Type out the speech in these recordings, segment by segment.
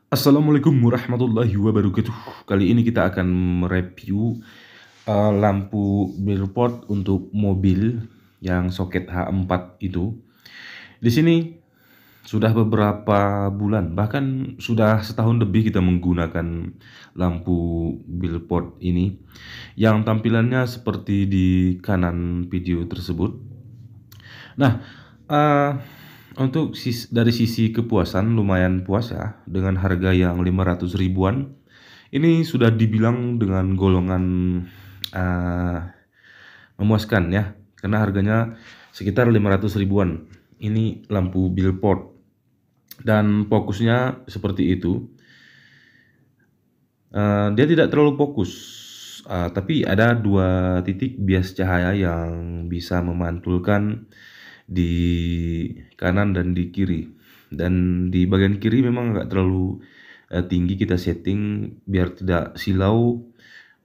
Assalamualaikum warahmatullahi wabarakatuh. Kali ini kita akan mereview lampu billboard untuk mobil yang soket H4 itu. Di sini sudah beberapa bulan, bahkan sudah setahun lebih kita menggunakan lampu billboard ini, yang tampilannya seperti di kanan video tersebut. Nah, eh, untuk dari sisi kepuasan lumayan puas ya, dengan harga yang 500 ribuan. Ini sudah dibilang dengan golongan eh, memuaskan ya, karena harganya sekitar 500 ribuan. Ini lampu billboard dan fokusnya seperti itu. Dia tidak terlalu fokus, tapi ada dua titik bias cahaya yang bisa memantulkan di kanan dan di kiri. Dan di bagian kiri memang agak terlalu tinggi, kita setting biar tidak silau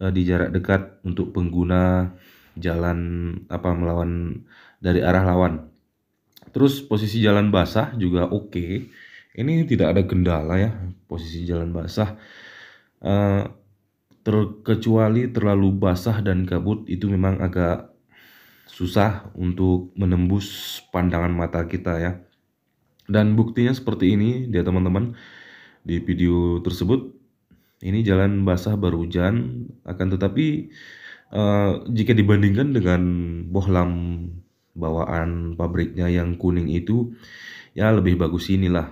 di jarak dekat untuk pengguna jalan melawan dari arah lawan. Terus posisi jalan basah juga oke. Ini tidak ada kendala ya, posisi jalan basah. Kecuali terlalu basah dan kabut, itu memang agak susah untuk menembus pandangan mata kita ya. Dan buktinya seperti ini dia teman-teman. Di video tersebut ini jalan basah baru hujan, akan tetapi jika dibandingkan dengan bohlam bawaan pabriknya yang kuning itu, ya lebih bagus inilah.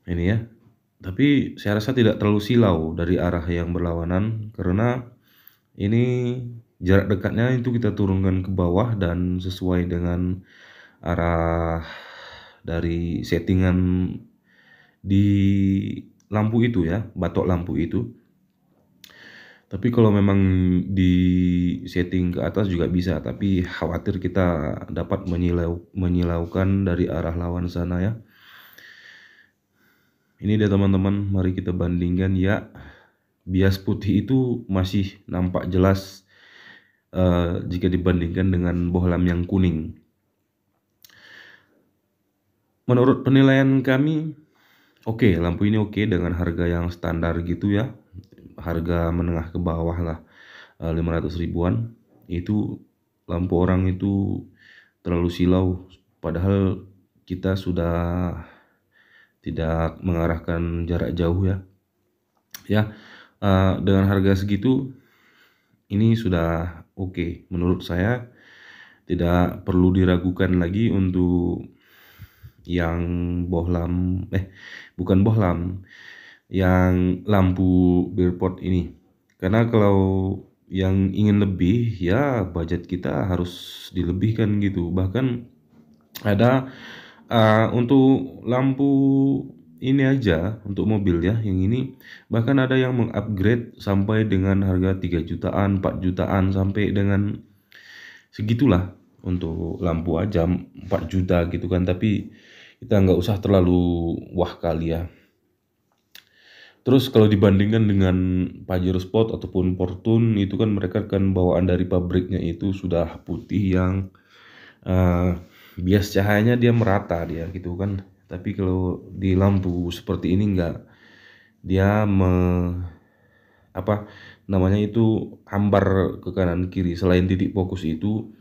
Ini ya. Tapi saya rasa tidak terlalu silau dari arah yang berlawanan, karena ini jarak dekatnya itu kita turunkan ke bawah dan sesuai dengan arah dari settingan di lampu itu ya, batok lampu itu. Tapi kalau memang di setting ke atas juga bisa, tapi khawatir kita dapat menyilaukan dari arah lawan sana ya. Ini dia teman-teman, mari kita bandingkan ya. Bias putih itu masih nampak jelas jika dibandingkan dengan bohlam yang kuning. Menurut penilaian kami, oke, lampu ini oke dengan harga yang standar gitu ya. Harga menengah ke bawah lah, 500 ribuan. Itu lampu orang itu terlalu silau, padahal kita sudah tidak mengarahkan jarak jauh ya. Dengan harga segitu ini sudah oke. Menurut saya tidak perlu diragukan lagi untuk yang bukan bohlam, yang lampu billboard ini. Karena kalau yang ingin lebih ya budget kita harus dilebihkan gitu. Bahkan ada untuk lampu ini aja, untuk mobil ya, yang ini bahkan ada yang mengupgrade sampai dengan harga 3 jutaan, 4 jutaan, sampai dengan segitulah untuk lampu aja 4 juta gitu kan. Tapi kita nggak usah terlalu wah kali ya. Terus kalau dibandingkan dengan Pajero Sport ataupun Fortune, itu kan mereka kan bawaan dari pabriknya itu sudah putih yang bias cahayanya dia merata dia gitu kan. Tapi kalau di lampu seperti ini enggak, dia itu hambar ke kanan kiri. Selain titik fokus itu,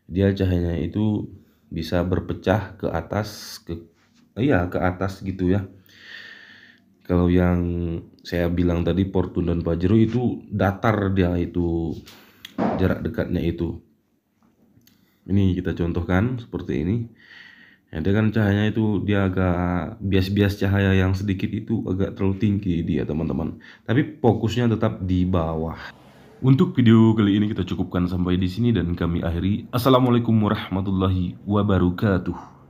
dia cahayanya itu bisa berpecah ke atas, ke atas gitu ya. Kalau yang saya bilang tadi Fortune dan Pajero itu datar, dia itu jarak dekatnya itu. Ini kita contohkan seperti ini. Ya, dengan cahayanya itu dia agak bias-bias cahaya yang sedikit itu agak terlalu tinggi dia teman-teman. Tapi fokusnya tetap di bawah. Untuk video kali ini kita cukupkan sampai di sini dan kami akhiri. Assalamualaikum warahmatullahi wabarakatuh.